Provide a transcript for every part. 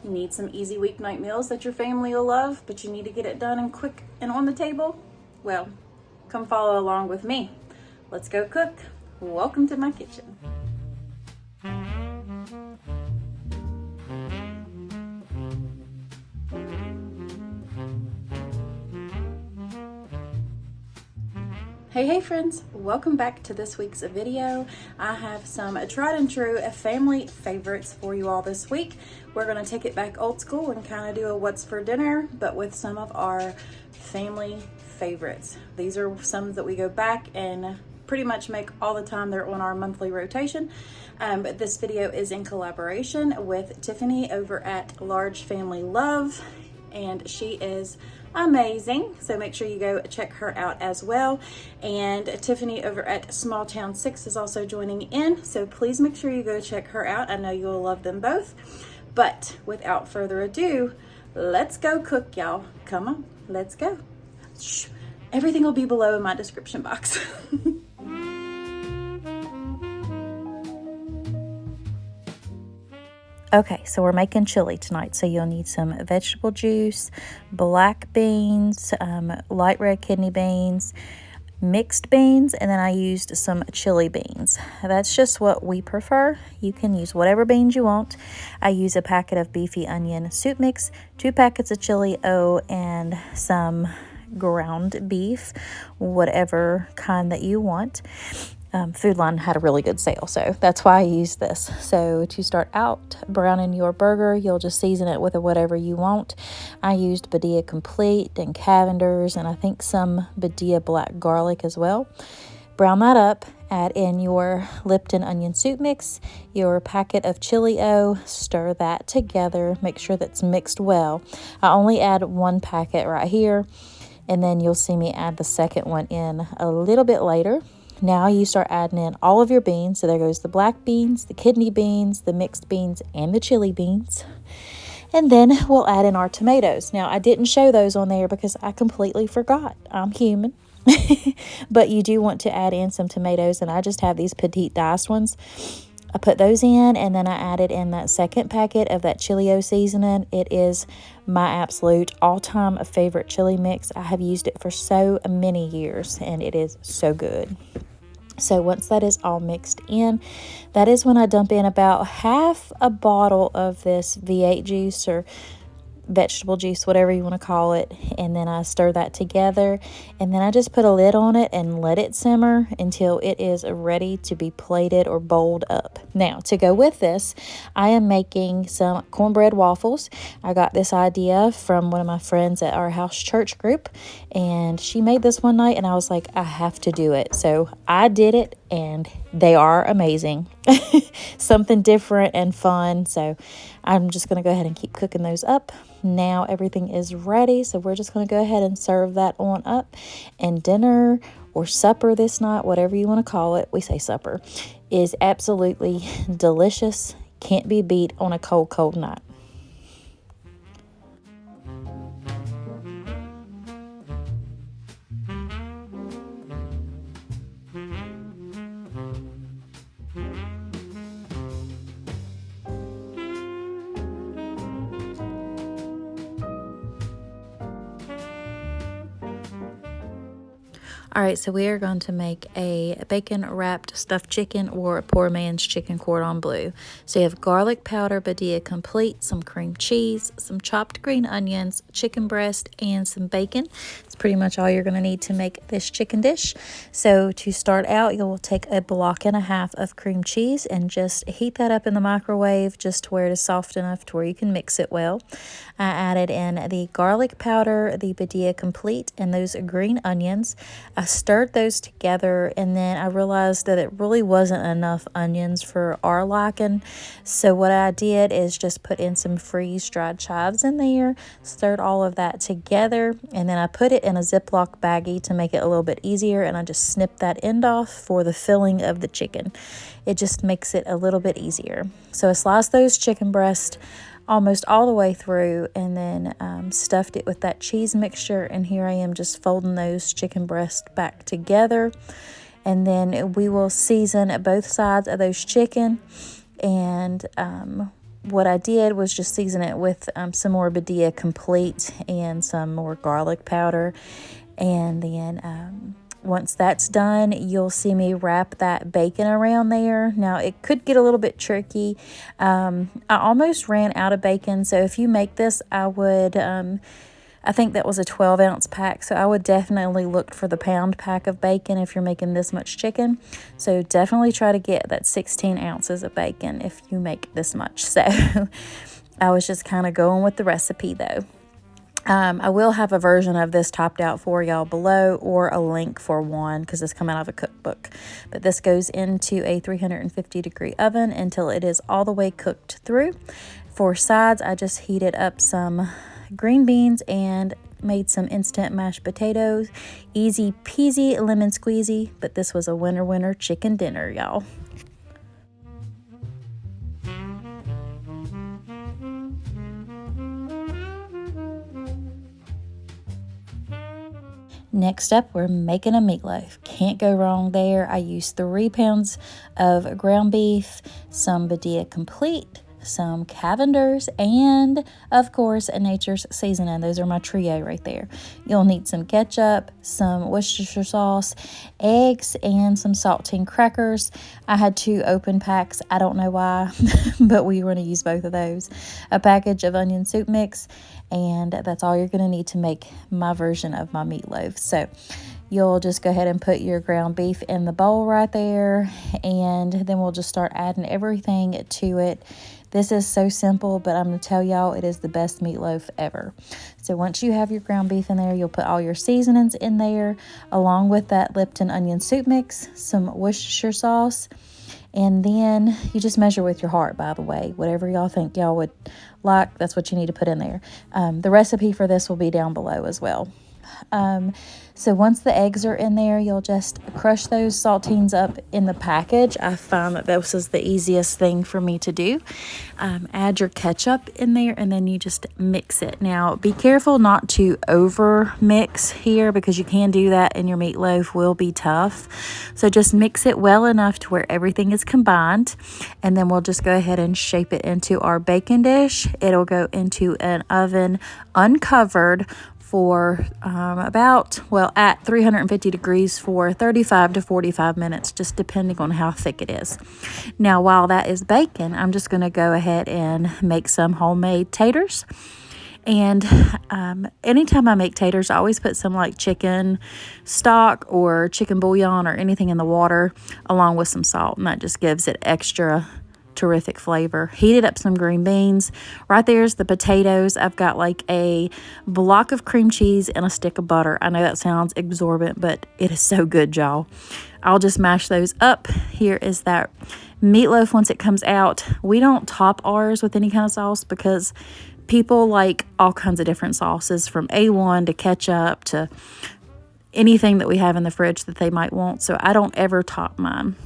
You need some easy weeknight meals that your family will love, but you need to get it done and quick and on the table? Well, come follow along with me. Let's go cook. Welcome to my kitchen. Hey friends, welcome back to this week's video. I have some tried and true family favorites for you all this week. We're going to take it back old school and kind of do a what's for dinner, but with some of our family favorites. These are some that we go back and pretty much make all the time. They're on our monthly rotation. But this video is in collaboration with Tiffany over at Large Family Love, and she is amazing, so make sure you go check her out as well. And Tiffany over at Small Town 6 is also joining in, so please make sure you go check her out. I know you'll love them both. But without further ado, let's go cook, y'all. Come on, let's go. Shh. Everything will be below in my description box. Okay, so we're making chili tonight, so you'll need some vegetable juice, black beans, light red kidney beans, mixed beans, and then I used some chili beans. That's just what we prefer. You can use whatever beans you want. I use a packet of beefy onion soup mix, 2 packets of chili and some ground beef, whatever kind that you want. Food Line had a really good sale, so that's why I use this. So to start out browning your burger, you'll just season it with whatever you want. I used Badia Complete and Cavender's, and I think some Badia black garlic as well. Brown that up, add in your Lipton onion soup mix, your packet of chili-o, stir that together, make sure that's mixed well. I only add 1 packet right here, and then you'll see me add the second one in a little bit later. Now you start adding in all of your beans. So there goes the black beans, the kidney beans, the mixed beans, and the chili beans. And then we'll add in our tomatoes. Now I didn't show those on there because I completely forgot. I'm human. But you do want to add in some tomatoes, and I just have these petite diced ones. I put those in, and then I added in that second packet of that chili-o seasoning. It is my absolute all-time favorite chili mix. I have used it for so many years, and it is so good. So once that is all mixed in, that is when I dump in about half a bottle of this V8 juice or vegetable juice, whatever you want to call it, and then I stir that together, and then I just put a lid on it and let it simmer until it is ready to be plated or bowled up. Now to go with this, I am making some cornbread waffles. I got this idea from one of my friends at our house church group, and she made this one night, and I was like, I have to do it. So I did it, and they are amazing. Something different and fun. So I'm just going to go ahead and keep cooking those up. Now everything is ready, so we're just going to go ahead and serve that on up. And dinner or supper this night, whatever you want to call it, we say supper, is absolutely delicious. Can't be beat on a cold night. All right, so we are going to make a bacon-wrapped stuffed chicken, or a poor man's chicken cordon bleu. So you have garlic powder, Badia Complete, some cream cheese, some chopped green onions, chicken breast, and some bacon. It's pretty much all you're going to need to make this chicken dish. So to start out, you'll take a block and a half of cream cheese and just heat that up in the microwave just to where it is soft enough to where you can mix it well. I added in the garlic powder, the Badia Complete, and those green onions. I stirred those together, and then I realized that it really wasn't enough onions for our liking. So what I did is just put in some freeze-dried chives in there, stirred all of that together, and then I put it in a Ziploc baggie to make it a little bit easier, and I just snipped that end off for the filling of the chicken. It just makes it a little bit easier. So I sliced those chicken breasts almost all the way through, and then stuffed it with that cheese mixture, and here I am just folding those chicken breasts back together. And then we will season both sides of those chicken, and what I did was just season it with some more Badia Complete and some more garlic powder. And then once that's done, you'll see me wrap that bacon around there. Now, it could get a little bit tricky. I almost ran out of bacon, so if you make this, I would... I think that was a 12-ounce pack, so I would definitely look for the pound pack of bacon if you're making this much chicken. So definitely try to get that 16 ounces of bacon if you make this much. So I was just kind of going with the recipe, though. I will have a version of this topped out for y'all below, or a link for one, because this come out of a cookbook. But this goes into a 350-degree oven until it is all the way cooked through. For sides, I just heated up some green beans and made some instant mashed potatoes. Easy peasy lemon squeezy, but this was a winner chicken dinner, y'all. Next up, we're making a meatloaf. Can't go wrong there. I used 3 pounds of ground beef, some Badia Complete, some Cavenders, and of course Nature's Seasoning. Those are my trio right there. You'll need some ketchup, some Worcestershire sauce, eggs, and some saltine crackers. I had 2 open packs. I don't know why, but we were going to use both of those. A package of onion soup mix, and that's all you're going to need to make my version of my meatloaf. So you'll just go ahead and put your ground beef in the bowl right there, and then we'll just start adding everything to it. This is so simple, but I'm going to tell y'all, it is the best meatloaf ever. So once you have your ground beef in there, you'll put all your seasonings in there, along with that Lipton onion soup mix, some Worcestershire sauce, and then you just measure with your heart, by the way. Whatever y'all think y'all would like, that's what you need to put in there. The recipe for this will be down below as well. So once the eggs are in there, you'll just crush those saltines up in the package. I found that this is the easiest thing for me to do. Add your ketchup in there, and then you just mix it. Now, be careful not to over mix here, because you can do that and your meatloaf will be tough. So just mix it well enough to where everything is combined, and then we'll just go ahead and shape it into our bacon dish. It'll go into an oven uncovered for at 350 degrees for 35 to 45 minutes, just depending on how thick it is. Now, while that is baking, I'm just going to go ahead and make some homemade taters. And anytime I make taters, I always put some like chicken stock or chicken bouillon or anything in the water along with some salt, and that just gives it extra terrific flavor. Heated up some green beans. Right there's the potatoes. I've got like a block of cream cheese and a stick of butter. I know that sounds exorbitant, but it is so good, y'all. I'll just mash those up. Here is that meatloaf once it comes out. We don't top ours with any kind of sauce because people like all kinds of different sauces, from A1 to ketchup to anything that we have in the fridge that they might want. So I don't ever top mine.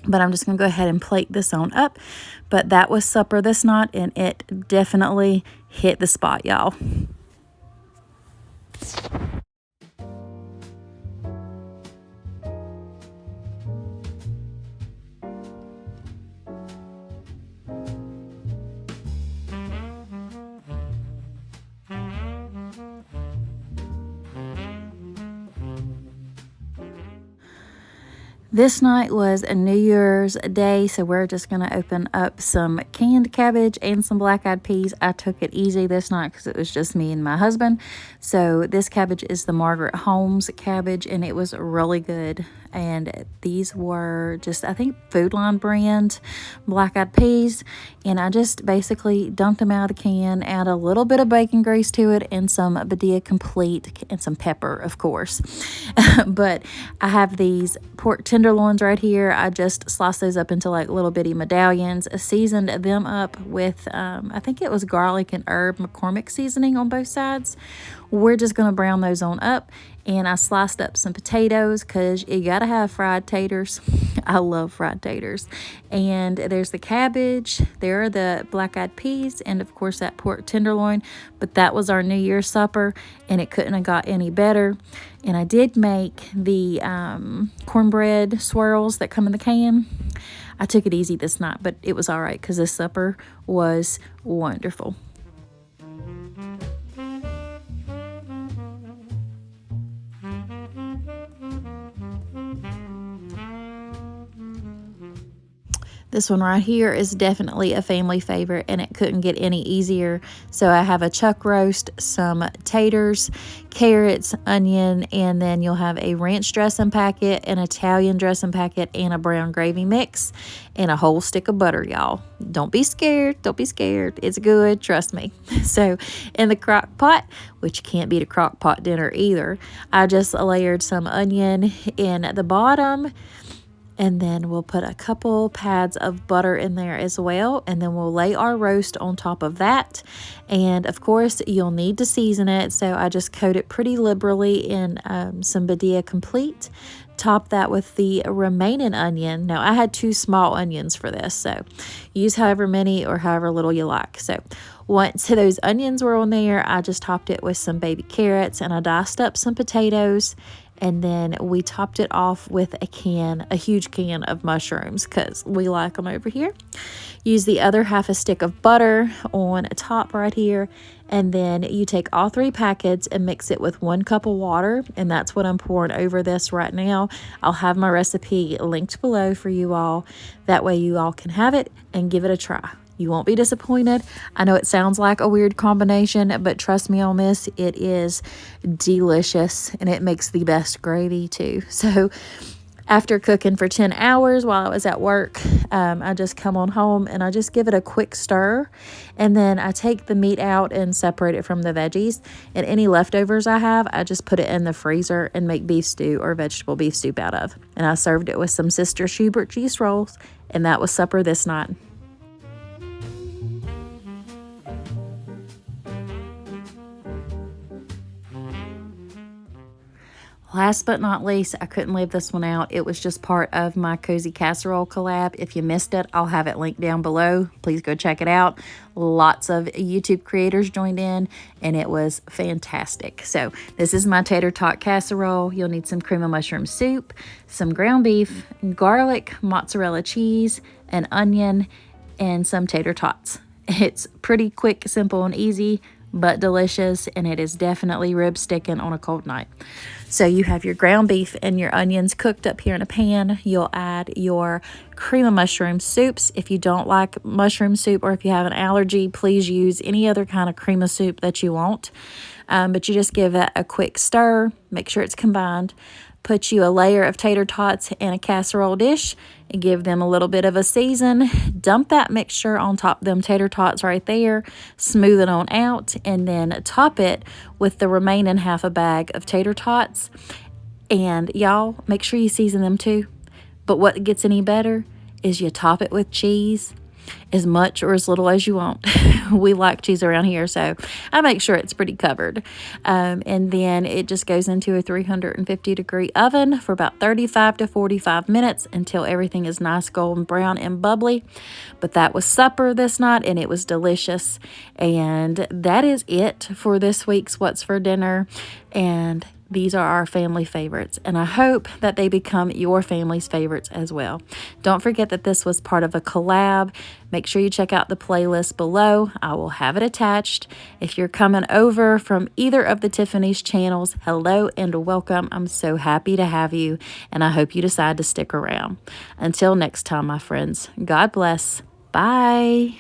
But I'm just going to go ahead and plate this on up. But that was supper this night, and it definitely hit the spot, y'all. This night was a New Year's Day, so we're just going to open up some canned cabbage and some black-eyed peas. I took it easy this night because it was just me and my husband. So this cabbage is the Margaret Holmes cabbage, and it was really good. And these were just, I think, Food Line brand black-eyed peas. And I just basically dumped them out of the can, add a little bit of bacon grease to it, and some Badia Complete, and some pepper, of course. But I have these pork tenderloins right here. I just sliced those up into like little bitty medallions, seasoned them up with, I think it was garlic and herb McCormick seasoning on both sides. We're just going to brown those on up. And I sliced up some potatoes because you got to have fried taters. I love fried taters. And there's the cabbage. There are the black-eyed peas. And, of course, that pork tenderloin. But that was our New Year's supper. And it couldn't have got any better. And I did make the cornbread swirls that come in the can. I took it easy this night, but it was all right because this supper was wonderful. This one right here is definitely a family favorite, and it couldn't get any easier. So I have a chuck roast, some taters, carrots, onion, and then you'll have a ranch dressing packet, an Italian dressing packet, and a brown gravy mix, and a whole stick of butter, y'all. Don't be scared. Don't be scared. It's good. Trust me. So in the crock pot, which can't beat a crock pot dinner either, I just layered some onion in the bottom. And then we'll put a couple pads of butter in there as well. And then we'll lay our roast on top of that. And of course, you'll need to season it. So I just coat it pretty liberally in some Badia Complete. Top that with the remaining onion. Now, I had 2 small onions for this. So use however many or however little you like. So once those onions were on there, I just topped it with some baby carrots. And I diced up some potatoes. And then we topped it off with a huge can of mushrooms because we like them over here. Use the other half a stick of butter on top right here. And then you take all 3 packets and mix it with 1 cup of water. And that's what I'm pouring over this right now. I'll have my recipe linked below for you all. That way you all can have it and give it a try. You won't be disappointed. I know it sounds like a weird combination, but trust me on this, it is delicious and it makes the best gravy too. So after cooking for 10 hours while I was at work, I just come on home and I just give it a quick stir. And then I take the meat out and separate it from the veggies. And any leftovers I have, I just put it in the freezer and make beef stew or vegetable beef soup out of. And I served it with some Sister Schubert cheese rolls. And that was supper this night. Last but not least, I couldn't leave this one out. It was just part of my Cozy Casserole collab. If you missed it, I'll have it linked down below. Please go check it out. Lots of YouTube creators joined in, and it was fantastic. So this is my tater tot casserole. You'll need some cream of mushroom soup, some ground beef, garlic, mozzarella cheese, an onion, and some tater tots. It's pretty quick, simple, and easy, but delicious, and it is definitely rib sticking on a cold night. So you have your ground beef and your onions cooked up here in a pan. You'll add your cream of mushroom soups. If you don't like mushroom soup or if you have an allergy, please use any other kind of cream of soup that you want. But you just give that a quick stir, make sure it's combined. Put you a layer of tater tots in a casserole dish and give them a little bit of a season. Dump that mixture on top of them tater tots right there. Smooth it on out and then top it with the remaining half a bag of tater tots. And y'all, make sure you season them too. But what gets any better is you top it with cheese. As much or as little as you want. We like cheese around here, so I make sure it's pretty covered. And then it just goes into a 350-degree oven for about 35 to 45 minutes until everything is nice golden brown and bubbly. But that was supper this night, and it was delicious. And that is it for this week's What's for Dinner. And these are our family favorites, and I hope that they become your family's favorites as well. Don't forget that this was part of a collab. Make sure you check out the playlist below. I will have it attached. If you're coming over from either of the Tiffany's channels, hello and welcome. I'm so happy to have you, and I hope you decide to stick around. Until next time, my friends, God bless. Bye.